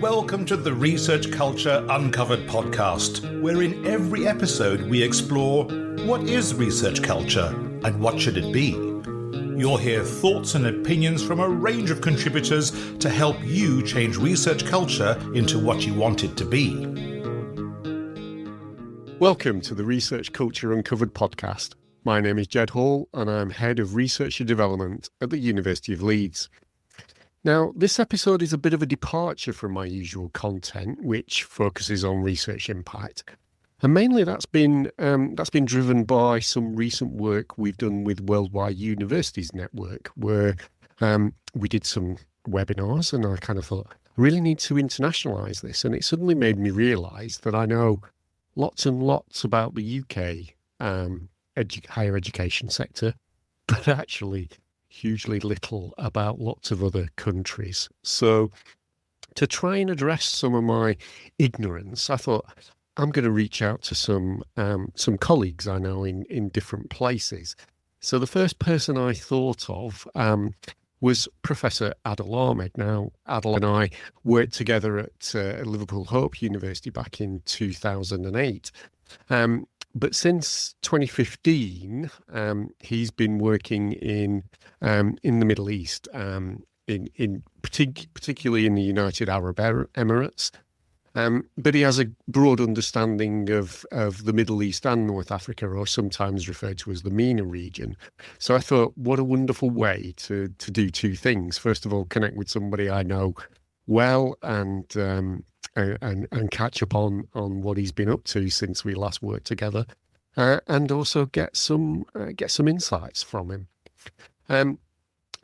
Welcome to the Research Culture Uncovered podcast, where in every episode we explore what is research culture and what should it be. You'll hear thoughts and opinions from a range of contributors to help you change research culture into what you want it to be. Welcome to the Research Culture Uncovered podcast. My name is Ged Hall and I'm Head of Research and Development at the University of Leeds. Now, this episode is a bit of a departure from my usual content, which focuses on research impact. And mainly that's been driven by some recent work we've done with Worldwide Universities Network, where we did some webinars, and I kind of thought, I really need to internationalise this. And it suddenly made me realise that I know lots and lots about the UK higher education sector, but actually hugely little about lots of other countries. So to try and address some of my ignorance, I thought I'm going to reach out to some colleagues I know in different places. So the first person I thought of was Professor Adel Ahmed. Now, Adel and I worked together at Liverpool Hope University back in 2008. But since 2015, he's been working in the Middle East, particularly in the United Arab Emirates. But he has a broad understanding of the Middle East and North Africa, or sometimes referred to as the MENA region. So I thought, what a wonderful way to do two things. First of all, connect with somebody I know well and catch up on what he's been up to since we last worked together, and also get some insights from him.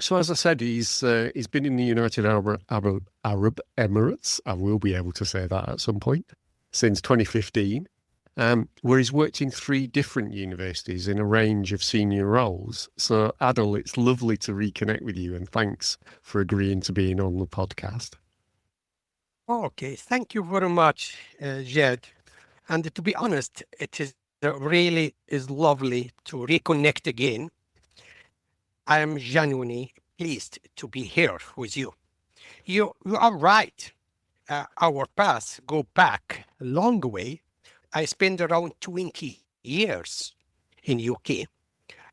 So as I said, he's been in the United Arab Emirates. I will be able to say that at some point, since 2015, where he's worked in 3 different universities in a range of senior roles. So Adel, it's lovely to reconnect with you, and thanks for agreeing to being on the podcast. Okay, thank you very much, Jed. And to be honest, it is really lovely to reconnect again. I am genuinely pleased to be here with you. You are right. Our paths go back a long way. I spent around 20 years in UK,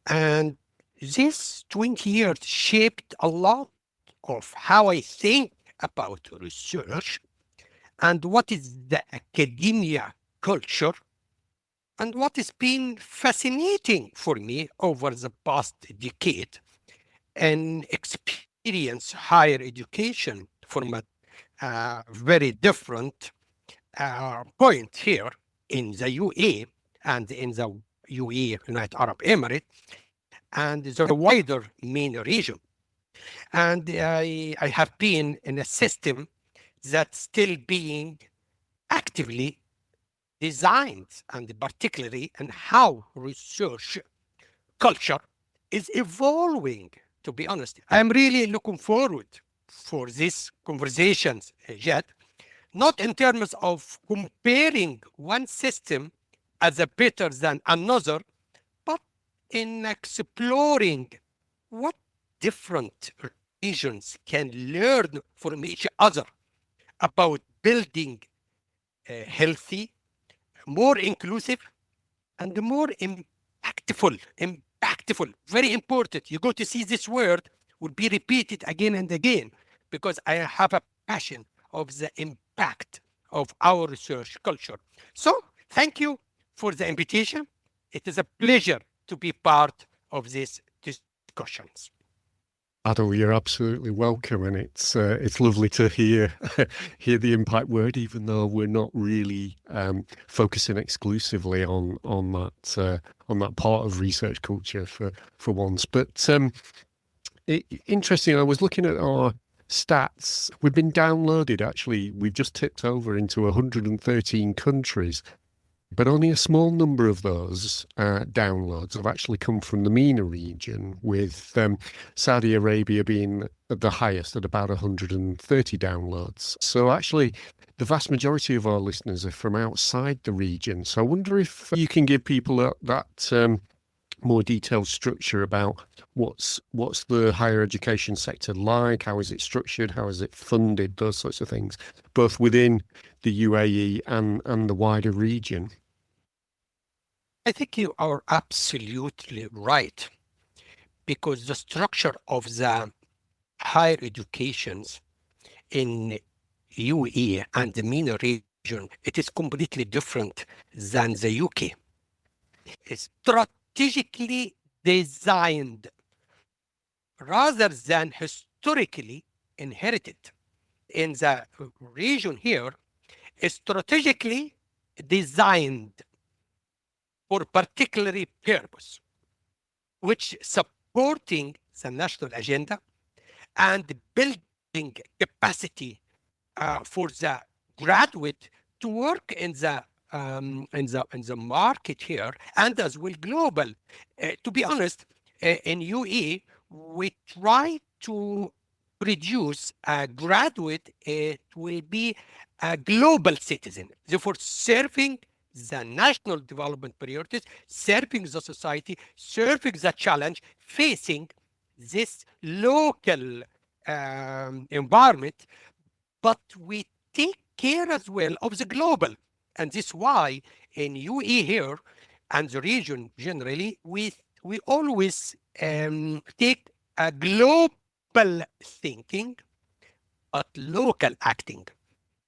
and these 20 years shaped a lot of how I think about research and what is the academia culture, and what has been fascinating for me over the past decade and experience higher education from a very different point here in the UAE and in the UAE, United Arab Emirates, and the wider MENA region. And I have been in a system that's still being actively designed, and particularly in how research culture is evolving, to be honest. I'm really looking forward for these conversations, Jed, not in terms of comparing one system as a better than another, but in exploring what different regions can learn from each other about building a healthy, more inclusive, and more impactful, very important. You go to see this word will be repeated again and again, because I have a passion of the impact of our research culture. So thank you for the invitation. It is a pleasure to be part of these discussions. Adel, you're absolutely welcome, and it's lovely to hear the impact word, even though we're not really focusing exclusively on that part of research culture for once. But interesting, I was looking at our stats. We've been downloaded. Actually, we've just tipped over into 113 countries. But only a small number of those downloads have actually come from the MENA region, with Saudi Arabia being the highest at about 130 downloads. So actually, the vast majority of our listeners are from outside the region. So I wonder if you can give people that more detailed structure about what's the higher education sector like, how is it structured, how is it funded, those sorts of things, both within the UAE and the wider region. I think you are absolutely right, because the structure of the higher educations in UAE and the MENA region, it is completely different than the UK. It's strategically designed rather than historically inherited. In the region here, is strategically designed for particular purpose, which supporting the national agenda and building capacity for the graduate to work in the market here, and as well global. To be honest, in UAE, we try to produce a graduate. It will be a global citizen, therefore serving the national development priorities, serving the society, serving the challenge, facing this local environment, but we take care as well of the global. And this is why in UAE here and the region generally, we always take a global thinking, but local acting,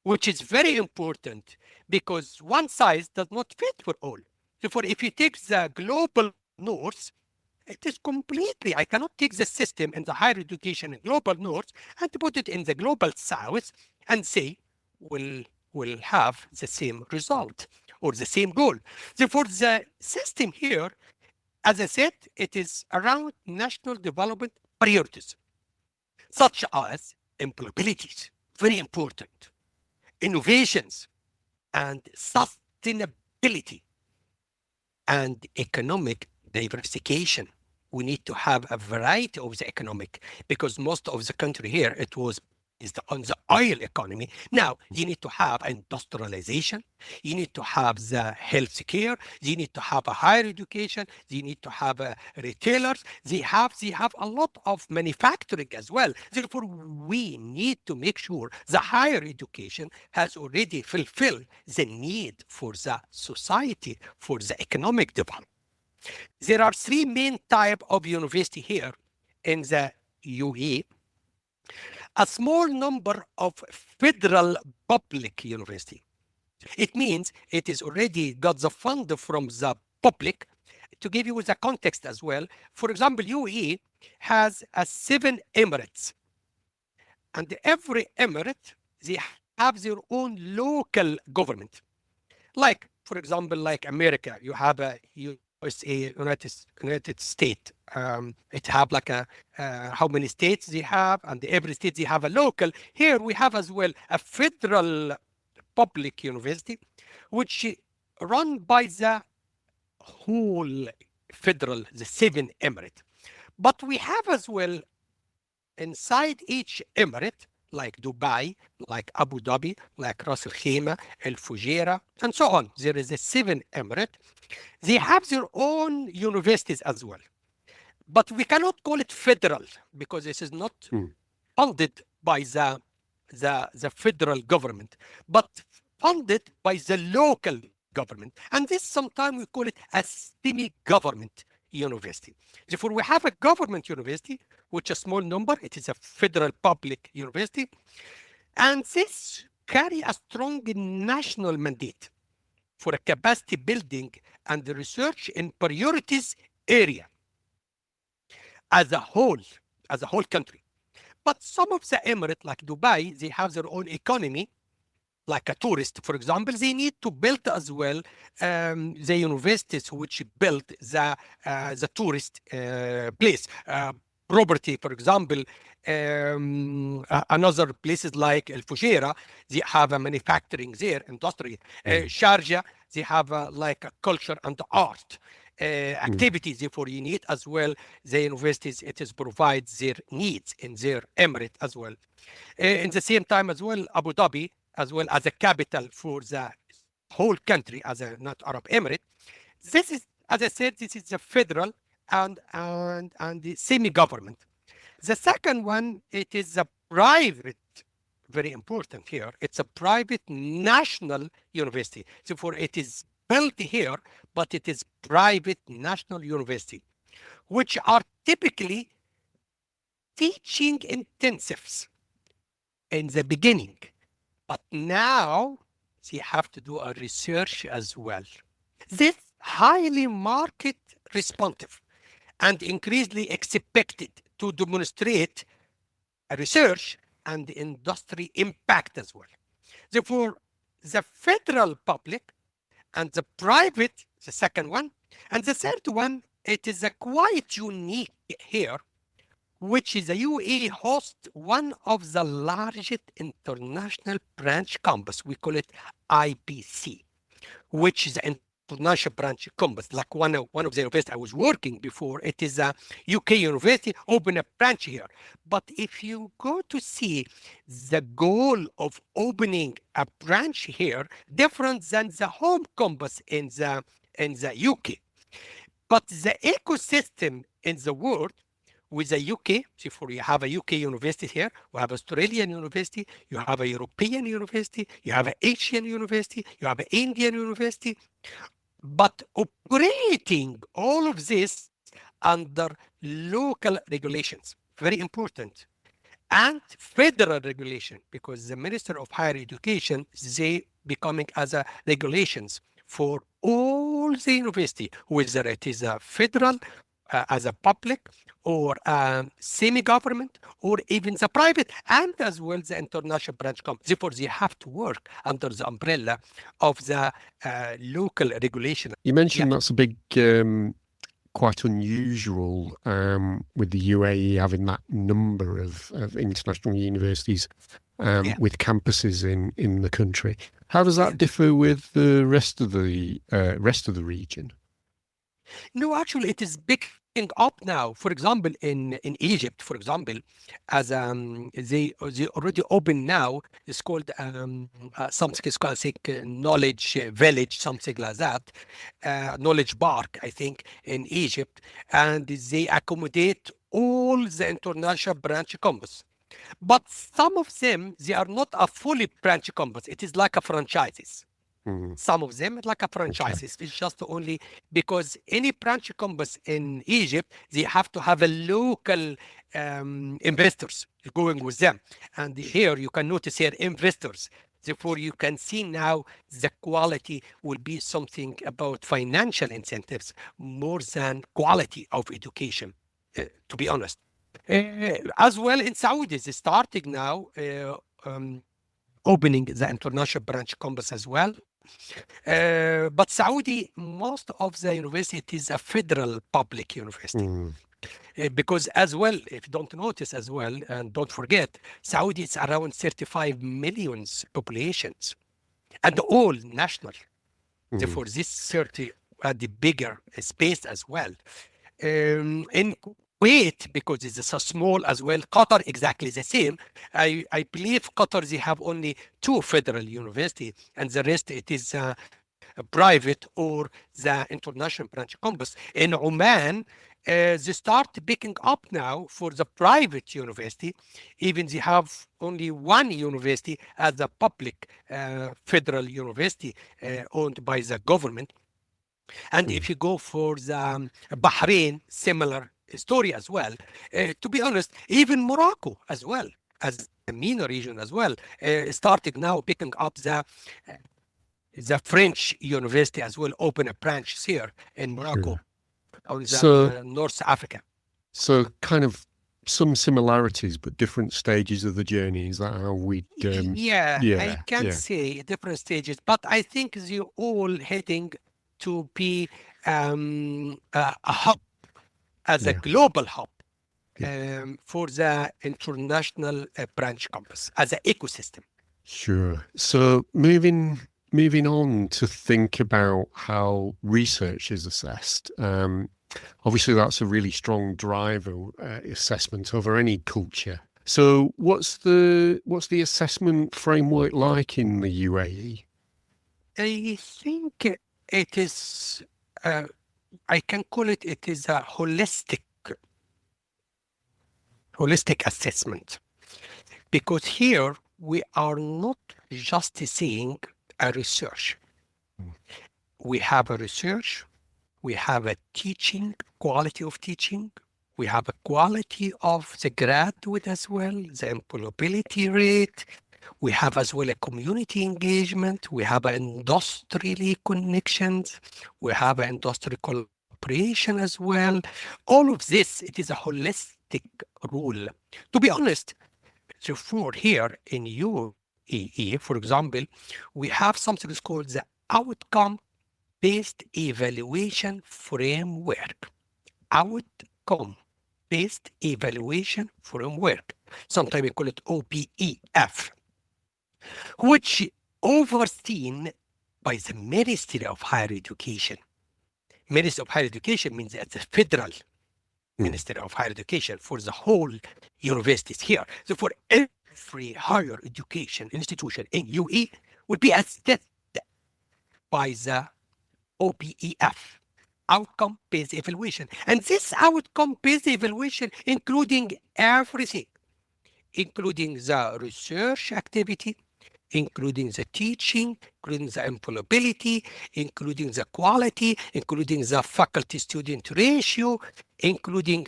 which is very important because one size does not fit for all. Therefore, if you take the global north, it is completely, I cannot take the system in the higher education in global north and put it in the global south and say, we'll have the same result or the same goal. Therefore, the system here, as I said, it is around national development priorities, such as employability, very important, innovations, and sustainability, and economic diversification. We need to have a variety of the economic, because most of the country here, it was on the oil economy. Now, you need to have industrialization, you need to have the health care, you need to have a higher education, you need to have retailers, they have a lot of manufacturing as well. Therefore, we need to make sure the higher education has already fulfilled the need for the society, for the economic development. There are three main types of university here in the UAE. A small number of federal public university. It means it is already got the fund from the public. To give you the context as well, for example, UAE has 7 emirates, and every emirate, they have their own local government. Like, for example, like America, you have a USA, United States. It have like how many states they have, and every state they have a local. Here we have as well a federal public university, which run by the whole federal, the 7 emirate. But we have as well inside each emirate, like Dubai, like Abu Dhabi, like Ras Al Khaimah, Al Fujairah, and so on. There is a 7 emirate. They have their own universities as well. But we cannot call it federal because this is not funded by the federal government, but funded by the local government. And this sometimes we call it a semi-government university. Therefore, we have a government university, which is a small number. It is a federal public university. And this carry a strong national mandate for a capacity building and the research in priorities area as a whole country. But some of the Emirates, like Dubai, they have their own economy, like a tourist, for example. They need to build as well the universities which build the tourist place. Property, for example, another places like Al Fujairah, they have a manufacturing there, industry. Sharjah, they have like a culture and art activities. Therefore, you need as well the universities. It is provides their needs in their emirate as well. In the same time as well, Abu Dhabi, as well as a capital for the whole country as a United Arab Emirate. This is, as I said, this is the federal, and the semi-government. The second one, it is a private, very important here. It's a private national university. Therefore, it is built here, but it is private national university, which are typically teaching intensives in the beginning, but now they have to do a research as well. This highly market responsive and increasingly expected to demonstrate a research and industry impact as well. Therefore, the federal public and the private, the second one, and the third one, it is a quite unique here, which is the UAE hosts one of the largest international branch campus. We call it IBC, which is the international branch campus. Like one of the universities I was working before, it is a UK university, open a branch here. But if you go to see the goal of opening a branch here, different than the home campus in the UK. But the ecosystem in the world with the UK, therefore you have a UK university here, you have Australian university, you have a European university, you have an Asian university, you have an Indian university, but operating all of this under local regulations, very important, and federal regulation, because the Minister of Higher Education, they becoming as a regulations for all the university, whether it is a federal, as a public, or semi-government, or even the private, and as well the international branch company. Therefore, they have to work under the umbrella of the local regulation. You mentioned that's a big, quite unusual with the UAE having that number of international universities with campuses in the country. How does that differ with the rest of the region? No, actually, it is picking up now. For example, in Egypt, for example, as they already open now. It's called something is called knowledge village, something like that, knowledge park, I think, in Egypt, and they accommodate all the international branch campus. But some of them, they are not a fully branch campus. It is like a franchises. Some of them like a franchises. It's just only because any branch campus in Egypt, they have to have a local investors going with them. And here you can notice here investors. Therefore, you can see now the quality will be something about financial incentives more than quality of education, to be honest. As well in Saudi, they starting now opening the international branch campus as well. But Saudi, most of the university is a federal public university. Because as well, if you don't notice as well, and don't forget, Saudi is around 35 million populations, and all national. Therefore, this 30 had the bigger space as well. In Kuwait, because it's so small as well, Qatar exactly the same. I believe Qatar, they have only 2 federal universities, and the rest it is a private or the international branch campus. In Oman, they start picking up now for the private university. Even they have only 1 university as a public federal university owned by the government. And if you go for the Bahrain, similar story as well. To be honest, even Morocco as well, as the MENA region as well, starting now picking up the French university as well, open a branch here in Morocco, or North Africa. So kind of some similarities, but different stages of the journey. Is that how we? I can't say different stages, but I think they're all heading to be a hub, as a global hub for the international branch campus, as an ecosystem. Sure. So moving on to think about how research is assessed. Obviously, that's a really strong driver assessment over any culture. So what's the assessment framework like in the UAE? I think it is I can call it, it is a holistic assessment, because here we are not just seeing a research. We have a research, we have a teaching, quality of teaching, we have a quality of the graduate as well, the employability rate, we have as well a community engagement, we have industry connections, we have an industry collaboration as well. All of this, it is a holistic rule. To be honest, therefore here in UAE, for example, we have something that's called the outcome-based evaluation framework. Outcome-based evaluation framework. Sometimes we call it OBEF, which overseen by the Ministry of Higher Education. Ministry of Higher Education means it's a federal Ministry of Higher Education for the whole universities here. So for every higher education institution in UAE would be assessed by the OBEF, outcome-based evaluation. And this outcome-based evaluation including everything, including the research activity, including the teaching, including the employability, including the quality, including the faculty-student ratio, including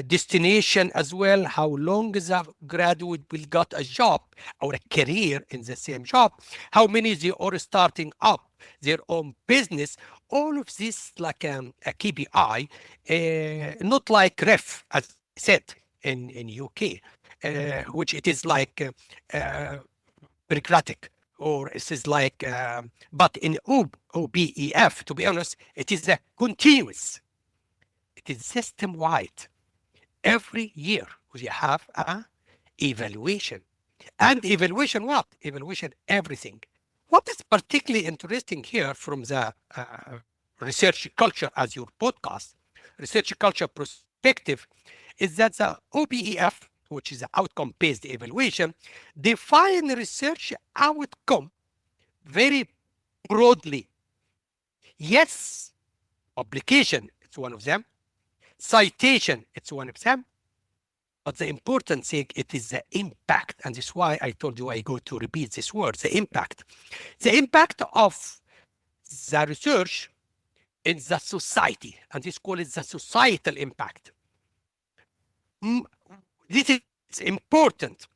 destination as well, how long the graduate will get a job or a career in the same job, how many they are starting up their own business. All of this like a KPI, not like REF, as I said, in UK, which it is like bureaucratic, or it is like, but in OBEF, to be honest, it is a continuous, it is system-wide. Every year we have a evaluation. And evaluation what? Evaluation everything. What is particularly interesting here from the research culture as your podcast, research culture perspective, is that the OBEF, which is an outcome-based evaluation, define research outcome very broadly. Yes, publication, it's one of them. Citation, it's one of them. But the important thing, it is the impact. And this is why I told you I go to repeat this word, the impact. The impact of the research in the society, and this call it the societal impact. This is important,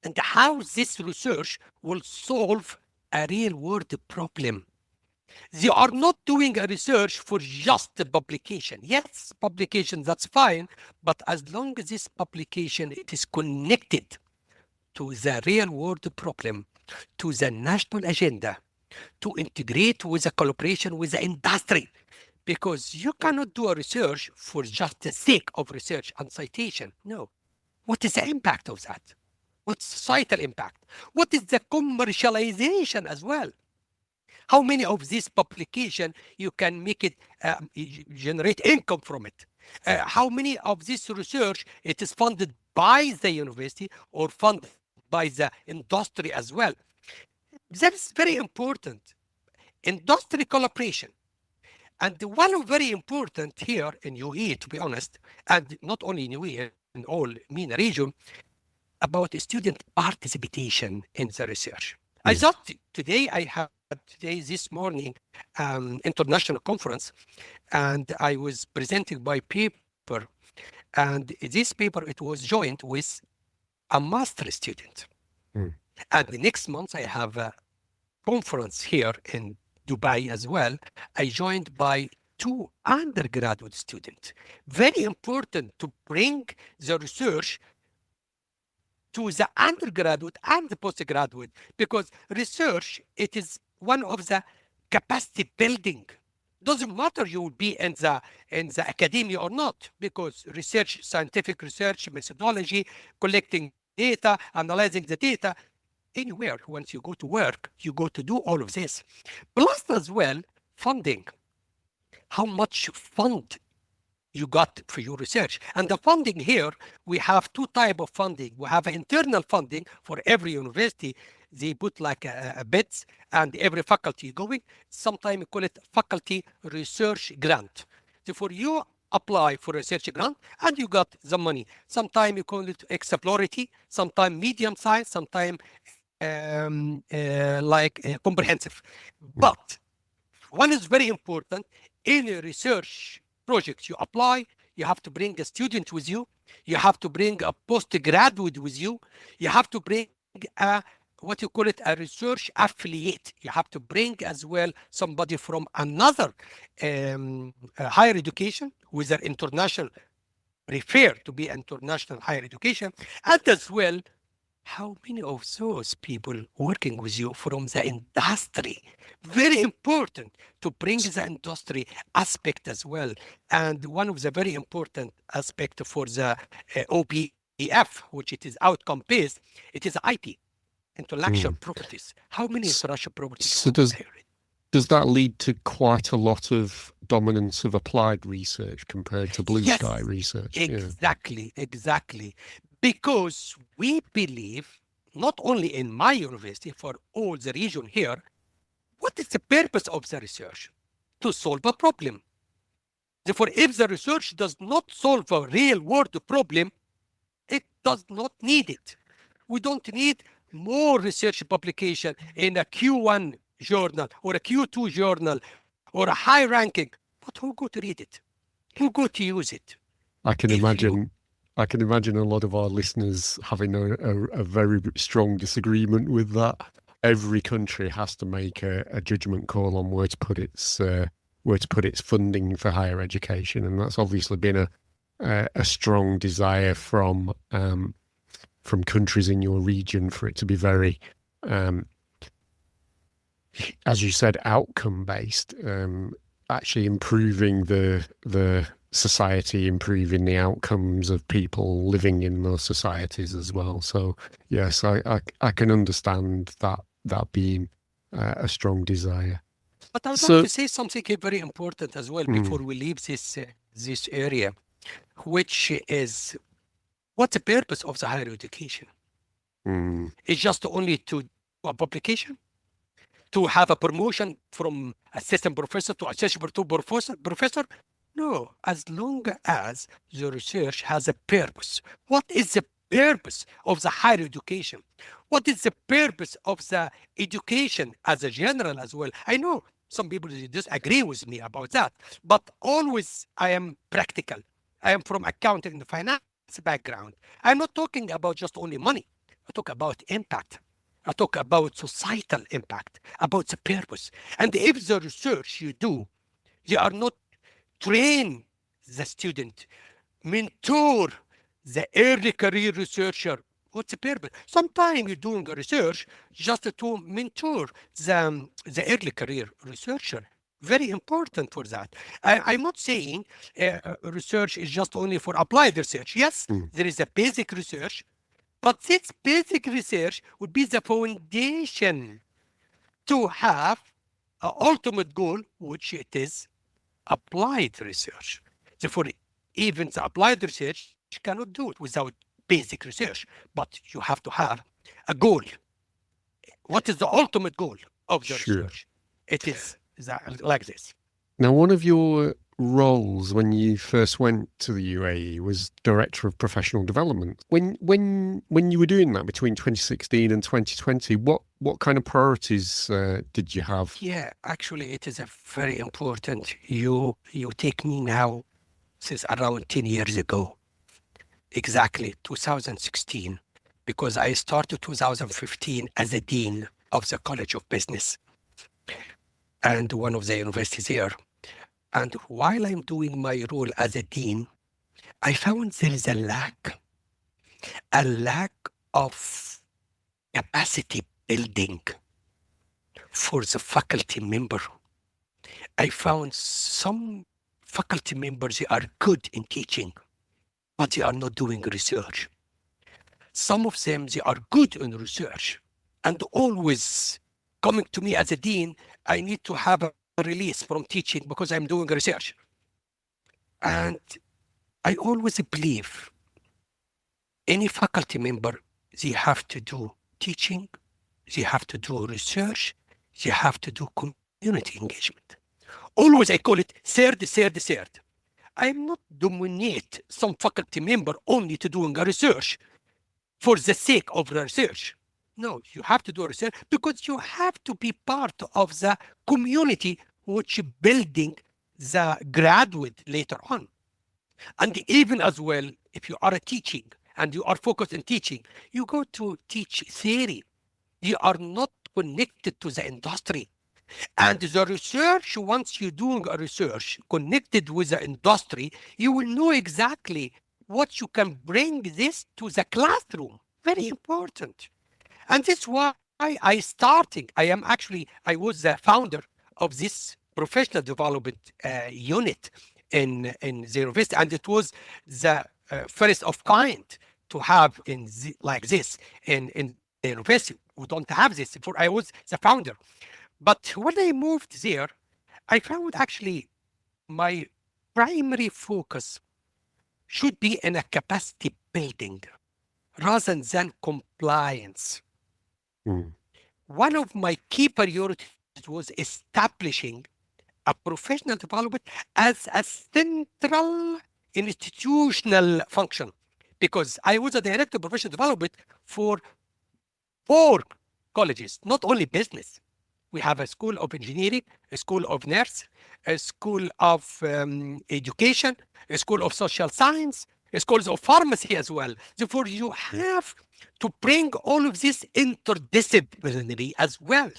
and how this research will solve a real world problem. They are not doing a research for just the publication. Yes, publication, that's fine, but as long as this publication, it is connected to the real world problem, to the national agenda, to integrate with the collaboration with the industry, because you cannot do a research for just the sake of research and citation. No. What is the impact of that? What's societal impact? What is the commercialization as well? How many of this publication you can make it generate income from it? How many of this research it is funded by the university or funded by the industry as well? That is very important. Industry collaboration. And one very important here in UAE, to be honest, and not only in UAE, in all MENA region, about student participation in the research. I thought today I had this morning international conference, and I was presenting my paper, and this paper, it was joined with a master student. And the next month I have a conference here in Dubai as well. I joined by 2 undergraduate students. Very important to bring the research to the undergraduate and the postgraduate, because research, it is one of the capacity building. Doesn't matter you will be in the academia or not, because research, scientific research, methodology, collecting data, analyzing the data, anywhere, once you go to work, you go to do all of this. Plus as well, funding. How much fund you got for your research. And the funding here, we have 2 types of funding. We have internal funding for every university. They put like a bids, and every faculty going. Sometimes we call it faculty research grant. Therefore, you apply for a research grant and you got the money. Sometimes you call it exploratory, sometimes medium size, sometimes comprehensive. But one is very important. In a research project you apply, you have to bring a student with you. You have to bring a postgraduate with you. You have to bring a research affiliate. You have to bring as well somebody from another higher education with their international, prefer to be international higher education, and as well, how many of those people working with you from the industry? Very important to bring the industry aspect as well. And one of the very important aspect for the OPEF, which it is outcome based, it is IP, intellectual properties. How many intellectual properties? So does that lead to quite a lot of dominance of applied research compared to blue sky research? Exactly. Because we believe, not only in my university, for all the region here, what is the purpose of the research? To solve a problem. Therefore, if the research does not solve a real world problem, it does not need it. We don't need more research publication in a Q1 journal or a Q2 journal or a high ranking. But who go to read it? Who go to use it? I can imagine a lot of our listeners having a very strong disagreement with that. Every country has to make a judgment call on where to put its funding for higher education, and that's obviously been a strong desire from countries in your region for it to be very, as you said, outcome based. Actually improving the society, improving the outcomes of people living in those societies as well. So yes, I can understand that being a strong desire. But I would like to say something very important as well before we leave this area, which is, what's the purpose of the higher education? It's just only to do a publication, to have a promotion from assistant professor to associate professor. No, as long as the research has a purpose. What is the purpose of the higher education? What is the purpose of the education as a general as well? I know some people disagree with me about that, but always I am practical. I am from accounting and finance background. I'm not talking about just only money. I talk about impact. I talk about societal impact, about the purpose. And if the research you do, you are not train the student, mentor the early career researcher, what's the purpose? Sometimes you're doing a research just to mentor the early career researcher. Very important for that. I'm not saying research is just only for applied research. Yes, there is a basic research, but this basic research would be the foundation to have an ultimate goal, which it is applied research. Therefore, even the applied research cannot do it without basic research, but you have to have a goal. What is the ultimate goal of the research? It is like this. Now, one of your roles when you first went to the UAE was Director of Professional Development. When you were doing that between 2016 and 2020, what kind of priorities did you have? Yeah, actually, it is a very important. You take me now since around 10 years ago, exactly 2016, because I started 2015 as a dean of the College of Business and one of the universities here. And while I'm doing my role as a dean, I found there is a lack of capacity building for the faculty member. I found some faculty members, they are good in teaching, but they are not doing research. Some of them, they are good in research and always coming to me as a dean, I need to have a release from teaching because I'm doing research. And I always believe any faculty member, they have to do teaching, they have to do research, they have to do community engagement. Always I call it third. I'm not dominate some faculty member only to doing a research for the sake of the research. No, you have to do research because you have to be part of the community which building the graduate later on. And even as well, if you are a teaching and you are focused on teaching, you go to teach theory. You are not connected to the industry. And the research, once you're doing a research connected with the industry, you will know exactly what you can bring this to the classroom. Very important. And that's why I was the founder of this professional development unit in the university. And it was the first of kind to have like this in the university. We don't have this before. I was the founder. But when I moved there, I found actually my primary focus should be in a capacity building rather than compliance. One of my key priorities was establishing a professional development as a central institutional function, because I was a director of professional development for 4 colleges, not only business. We have a school of engineering, a school of nurse, a school of education, a school of social science, a school of pharmacy as well. Therefore, you have to bring all of this interdisciplinary as well.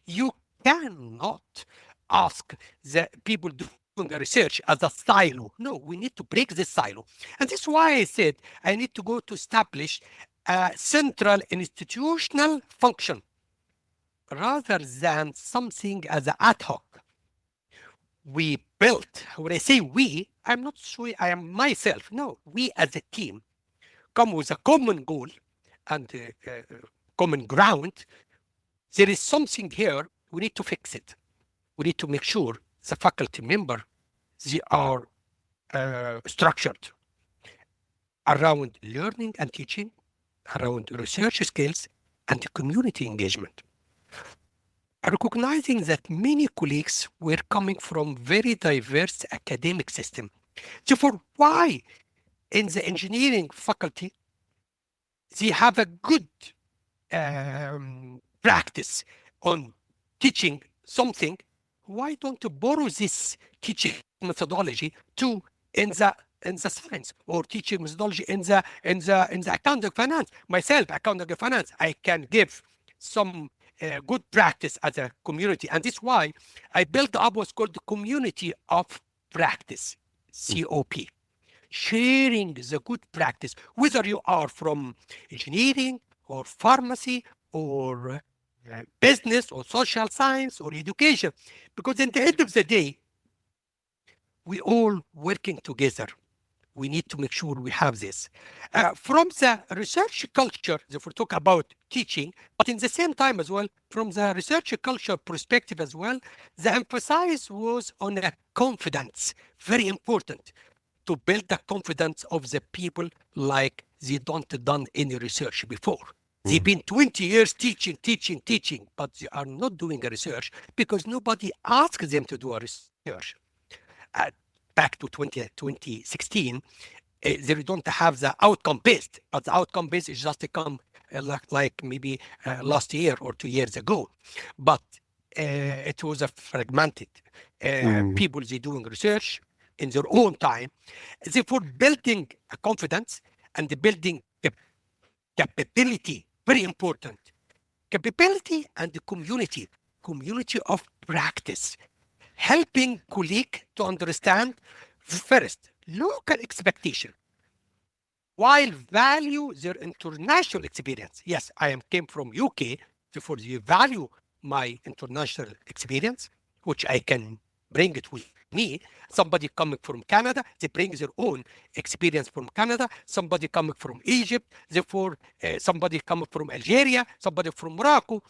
You cannot ask the people doing the research as a silo. No, we need to break this silo. And this is why I said I need to go to establish a central institutional function rather than something as an ad hoc. We built, when I say we, I'm not sure I am myself. No, we as a team come with a common goal and common ground. There is something here, we need to fix it. We need to make sure the faculty member, they are structured around learning and teaching, around research skills, and community engagement. Recognizing that many colleagues were coming from very diverse academic system. Therefore, why in the engineering faculty, they have a good practice on teaching something, why don't you borrow this teaching methodology to in the science, or teaching methodology in the accounting finance? Myself, accounting and finance, I can give some good practice as a community. And this is why I built up what's called the community of practice, COP. Sharing the good practice, whether you are from engineering or pharmacy or business or social science or education. Because at the end of the day, we all working together. We need to make sure we have this. From the research culture, if we talk about teaching, but in the same time as well, from the research culture perspective as well, the emphasis was on a confidence, very important, to build the confidence of the people like they don't done any research before. They've been 20 years teaching, but they are not doing a research because nobody asked them to do a research. Back to 2016, they don't have the outcome based, but the outcome based is just to come like maybe last year or 2 years ago. But it was a fragmented. People, they doing research in their own time. Therefore, building a confidence and building capability, very important. Capability and the community of practice. Helping colleagues to understand, first, local expectation, while value their international experience. Yes, I came from UK, therefore you value my international experience, which I can bring it with me. Somebody coming from Canada, they bring their own experience from Canada. Somebody coming from Egypt, therefore somebody coming from Algeria, somebody from Morocco.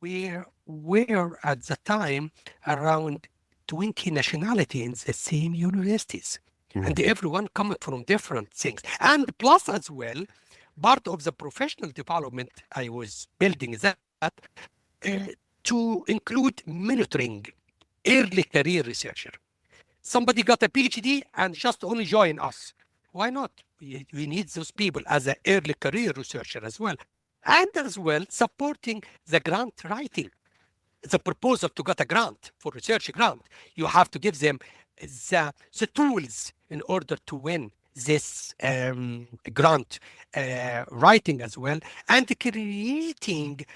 We were at the time around 20 nationalities in the same universities, and everyone coming from different things. And plus as well, part of the professional development I was building that to include mentoring early career researcher. somebody got a PhD and just only join us. Why not? We need those people as an early career researcher as well. And as well, supporting the grant writing. The proposal to get a grant for research grant, you have to give them the tools in order to win this grant writing as well, and creating,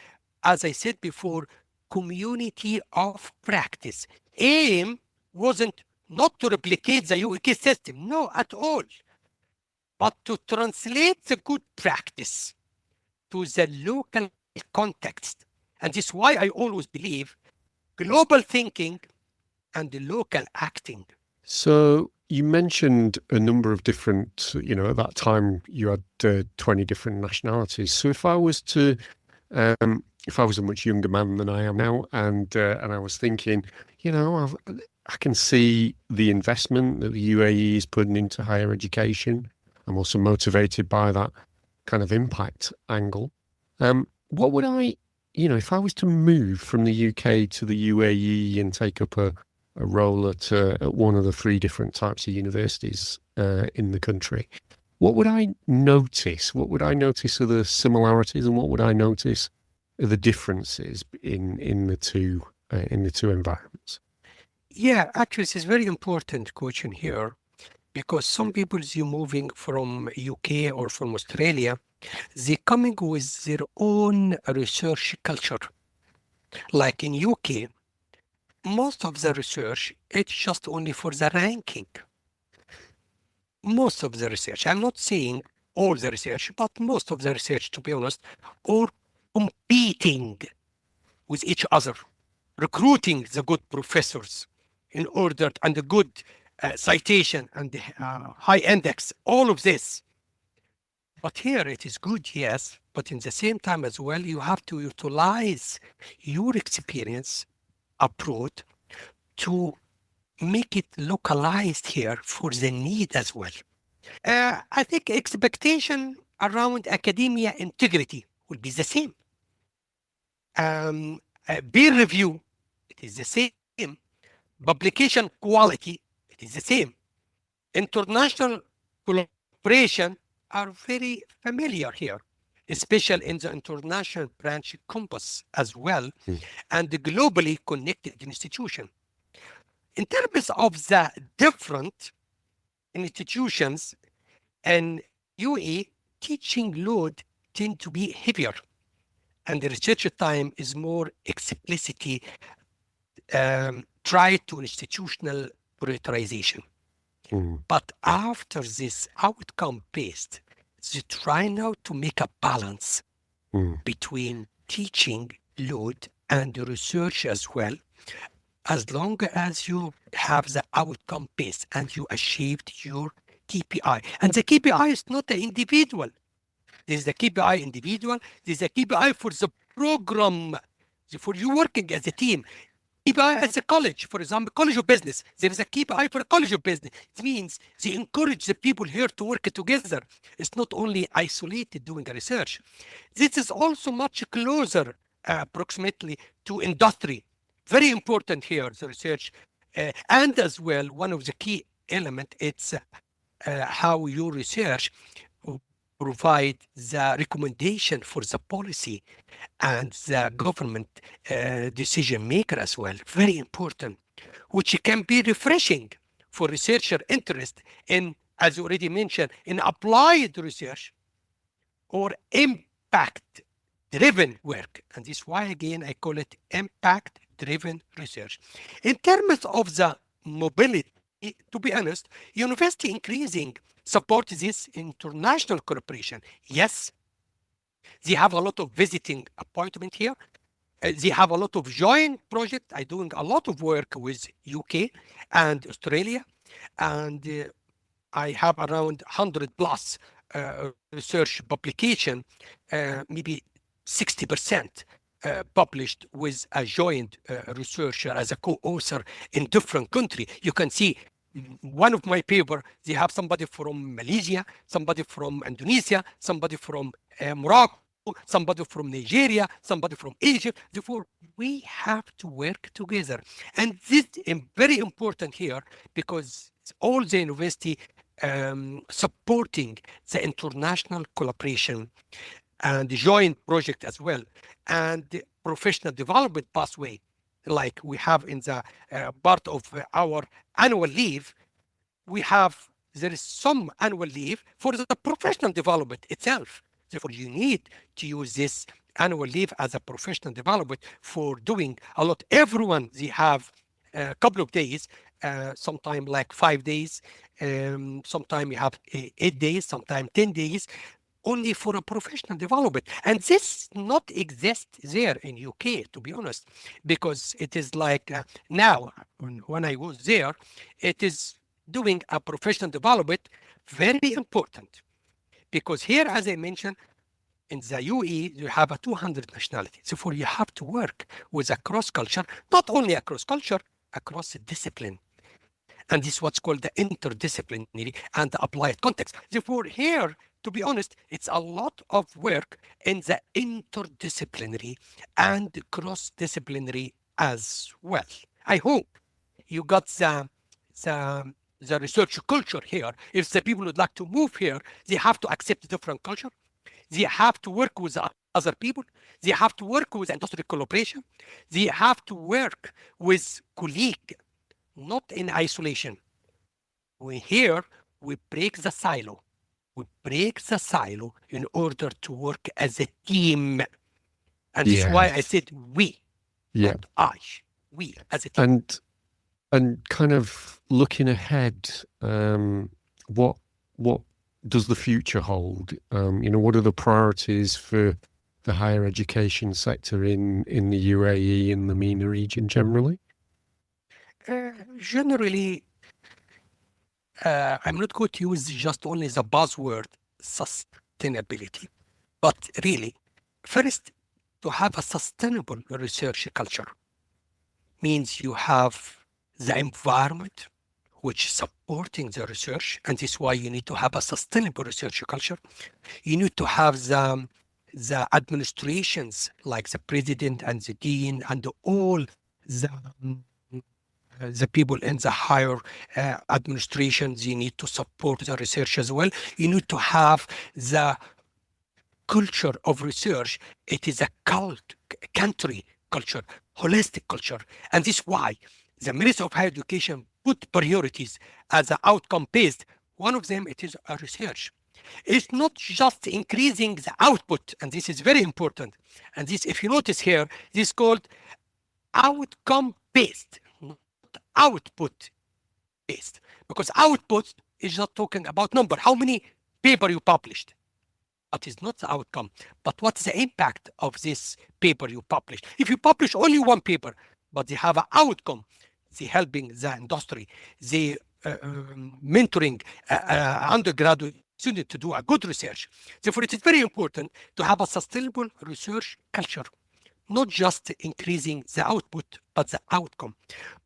as I said before, community of practice. Aim wasn't not to replicate the UAE system, no, at all, but to translate the good practice to the local context. And this is why I always believe global thinking and the local acting. So you mentioned a number of different, at that time you had 20 different nationalities. So if I was a much younger man than I am now, and I was thinking, I can see the investment that the UAE is putting into higher education. I'm also motivated by that kind of impact angle. What would I, if I was to move from the UK to the UAE and take up a role at one of the 3 different types of universities in the country, what would I notice? What would I notice are the similarities, and what would I notice are the differences in the two environments? Yeah, actually, this is very important question here, because some people, you moving from UK or from Australia, they coming with their own research culture. Like in UK, most of the research, it's just only for the ranking. Most of the research, I'm not saying all the research, but most of the research, to be honest, are competing with each other, recruiting the good professors in order, and the good citation and the high index, all of this. But here it is good, yes, but in the same time as well, you have to utilize your experience abroad to make it localized here for the need as well. I think expectation around academia integrity will be the same. Peer review, it is the same. Publication quality, it is the same. International collaboration are very familiar here, especially in the international branch compass as well, and the globally connected institution. In terms of the different institutions and UAE, teaching load tend to be heavier, and the research time is more explicitly tried to institutional prioritization. But after this outcome-based, they try now to make a balance between teaching load and research as well, as long as you have the outcome-based and you achieved your KPI. And the KPI is not an individual. There's the KPI individual, there's a KPI for the program, for you working as a team. KPI as a college, for example, College of Business. There is a KPI for a College of Business. It means they encourage the people here to work together. It's not only isolated doing a research. This is also much closer, approximately, to industry. Very important here, the research. And as well, one of the key elements, it's how your research provide the recommendation for the policy and the government decision maker as well. Very important, which can be refreshing for researcher interest in, as you already mentioned, in applied research or impact-driven work. And this is why, again, I call it impact-driven research. In terms of the mobility, to be honest, university increasing support this international cooperation. Yes, they have a lot of visiting appointment here. They have a lot of joint project. I'm doing a lot of work with UK and Australia, and I have around 100 plus research publication, maybe 60% published with a joint researcher as a co-author in different countries. You can see one of my paper, they have somebody from Malaysia, somebody from Indonesia, somebody from Morocco, somebody from Nigeria, somebody from Egypt. Therefore, we have to work together. And this is very important here because all the university supporting the international collaboration and joint project as well, and the professional development pathway, like we have in the part of our annual leave. There is some annual leave for the professional development itself. Therefore, you need to use this annual leave as a professional development for doing a lot. Everyone, they have a couple of days, sometime like 5 days, sometime you have 8 days, sometime 10 days, only for a professional development. And this not exist there in UK, to be honest, because it is like now, when I was there, it is doing a professional development, very important. Because here, as I mentioned, in the UAE, you have a 200 nationalities. Therefore, you have to work with a cross culture, not only across culture, across discipline. And this is what's called the interdisciplinary and the applied context. Therefore, here, to be honest, it's a lot of work in the interdisciplinary and cross-disciplinary as well. I hope you got the research culture here. If the people would like to move here, they have to accept different culture. They have to work with other people. They have to work with industrial collaboration. They have to work with colleagues, not in isolation. We break the silo. We break the silo in order to work as a team. And this is why I said we, not I. We as a team. And kind of looking ahead, what does the future hold? What are the priorities for the higher education sector in the UAE and the MENA region generally? Generally, I'm not going to use just only the buzzword sustainability, but really, first, to have a sustainable research culture means you have the environment which is supporting the research, and this is why you need to have a sustainable research culture. You need to have the administrations like the president and the dean and all the people in the higher administrations. You need to support the research as well. You need to have the culture of research. It is a country culture, holistic culture, and this is why the Ministry of Higher Education put priorities as an outcome-based. One of them, it is a research. It's not just increasing the output, and this is very important. And this, if you notice here, this is called outcome-based, not output-based. Because output is just talking about number, how many paper you published. That is not the outcome, but what's the impact of this paper you published? If you publish only one paper, but they have an outcome, they helping the industry, they mentoring undergraduate students to do a good research. Therefore, it is very important to have a sustainable research culture, not just increasing the output, but the outcome.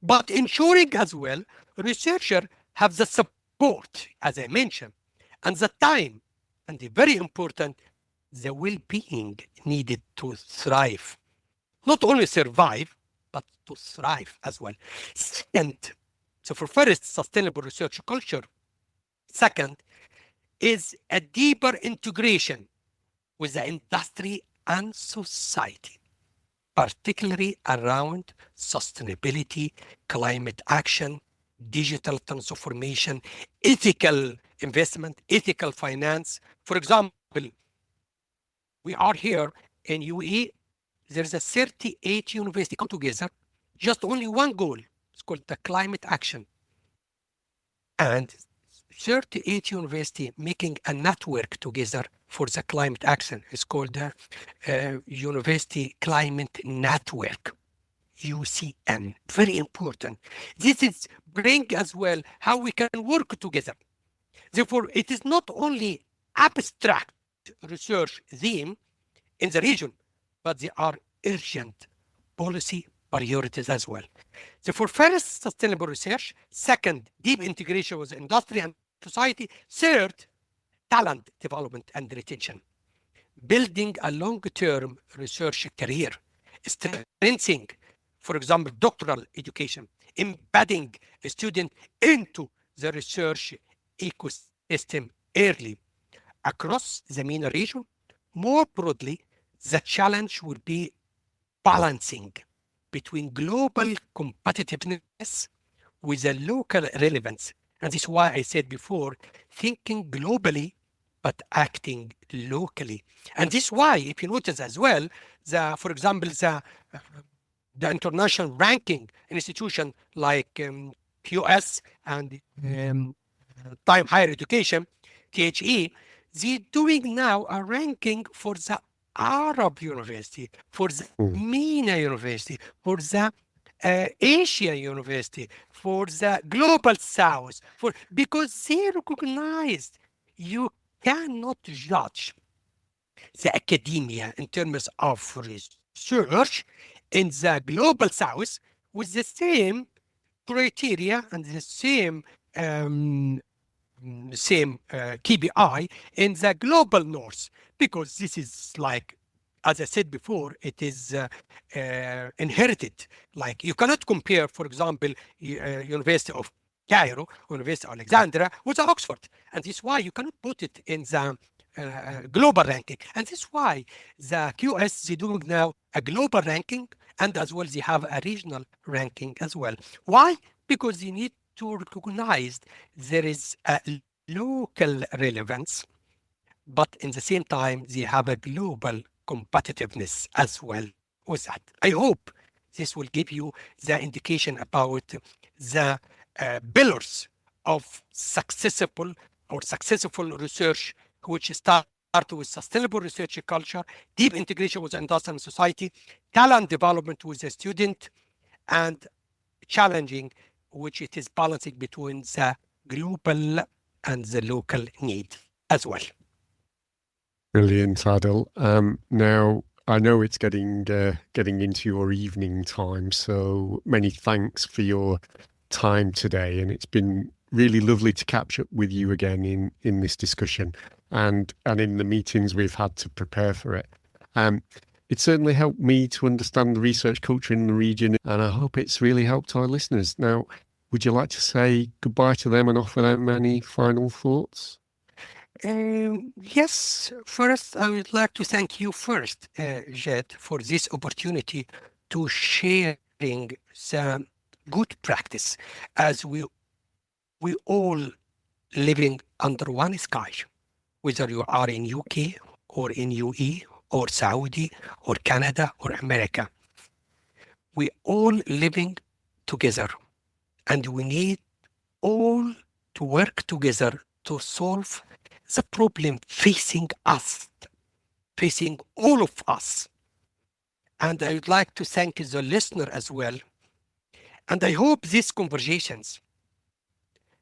But ensuring as well, researchers have the support, as I mentioned, and the time, and the very important, the well-being needed to thrive. Not only survive, but to thrive as well. Second, so for first, sustainable research culture. Second is a deeper integration with the industry and society, particularly around sustainability, climate action, digital transformation, ethical investment, ethical finance. For example, we are here in UAE. There's a 38 universities come together, just only one goal. It's called the climate action. And 38 universities making a network together for the climate action. It's called the University Climate Network, UCN. Very important. This is bring as well how we can work together. Therefore, it is not only abstract research theme in the region, but they are urgent policy priorities as well. Therefore, first, sustainable research. Second, deep integration with industry and society. Third, talent development and retention. building a long-term research career, strengthening, for example, doctoral education, embedding a student into the research ecosystem early across the MENA region. More broadly, the challenge will be balancing between global competitiveness with a local relevance. And this is why I said before, thinking globally, but acting locally. And this is why, if you notice as well, for example, the international ranking institution like QS and Time Higher Education, THE, they're doing now a ranking for the Arab University, for the MENA University, for the Asia University, for the Global South, because they recognized you cannot judge the academia in terms of research in the Global South with the same criteria and the same KPI in the Global North, because this is like, as I said before, it is inherited. Like you cannot compare, for example, University of Cairo, University of Alexandria with Oxford. And this is why you cannot put it in the global ranking. And this is why the QS, they doing now a global ranking, and as well they have a regional ranking as well. Why? Because they need to recognize there is a local relevance, but in the same time, they have a global competitiveness as well with that. I hope this will give you the indication about the pillars of successful research, which start with sustainable research culture, deep integration with industry and society, talent development with the student, and challenging, which it is balancing between the global and the local need as well. Brilliant, Adel. Now, I know it's getting into your evening time, so many thanks for your time today, and it's been really lovely to catch up with you again in this discussion and in the meetings we've had to prepare for it. It certainly helped me to understand the research culture in the region, and I hope it's really helped our listeners. Now, would you like to say goodbye to them and offer them any final thoughts? Yes, first, I would like to thank you first, Ged, for this opportunity to sharing the good practice, as we all living under one sky, whether you are in UK or in UAE or Saudi or Canada or America. We all living together, and we need all to work together to solve the problem facing us, facing all of us. And I would like to thank the listener as well. And I hope these conversations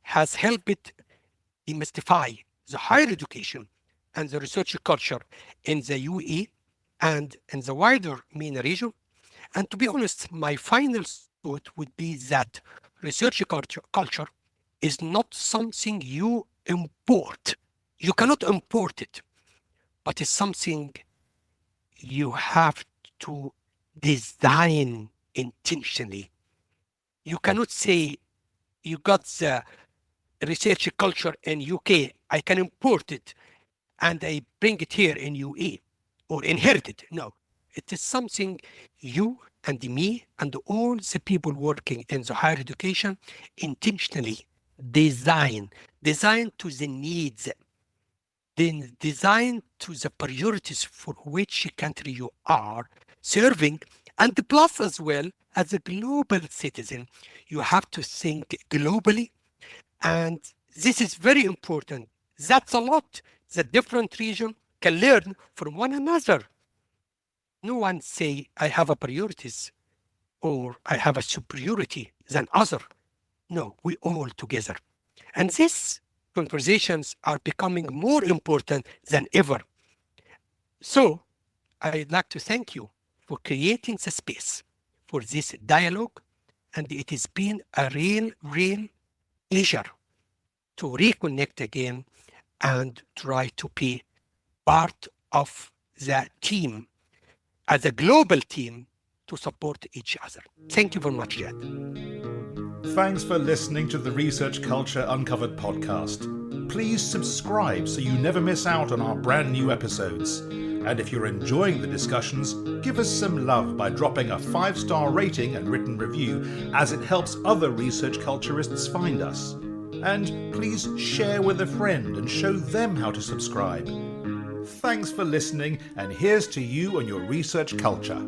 has helped demystify the higher education and the research culture in the UAE and in the wider MENA region. And to be honest, my final thought would be that research culture is not something you import. You cannot import it, but it's something you have to design intentionally. You cannot say you got the research culture in UK, I can import it and I bring it here in UAE or inherit it. No, it is something you and me and all the people working in the higher education intentionally design to the needs, then design to the priorities for which country you are serving. And plus as well, as a global citizen, you have to think globally. And this is very important. That's a lot the different region can learn from one another. No one say, I have a priorities or I have a superiority than other. No, we all together. And these conversations are becoming more important than ever. So I'd like to thank you for creating the space for this dialogue. And it has been a real pleasure to reconnect again and try to be part of the team, as a global team, to support each other. Thank you very much, Jed. Thanks for listening to the Research Culture Uncovered podcast. Please subscribe so you never miss out on our brand new episodes. And if you're enjoying the discussions, give us some love by dropping a 5-star rating and written review, as it helps other research culturists find us. And please share with a friend and show them how to subscribe. Thanks for listening, and here's to you and your research culture.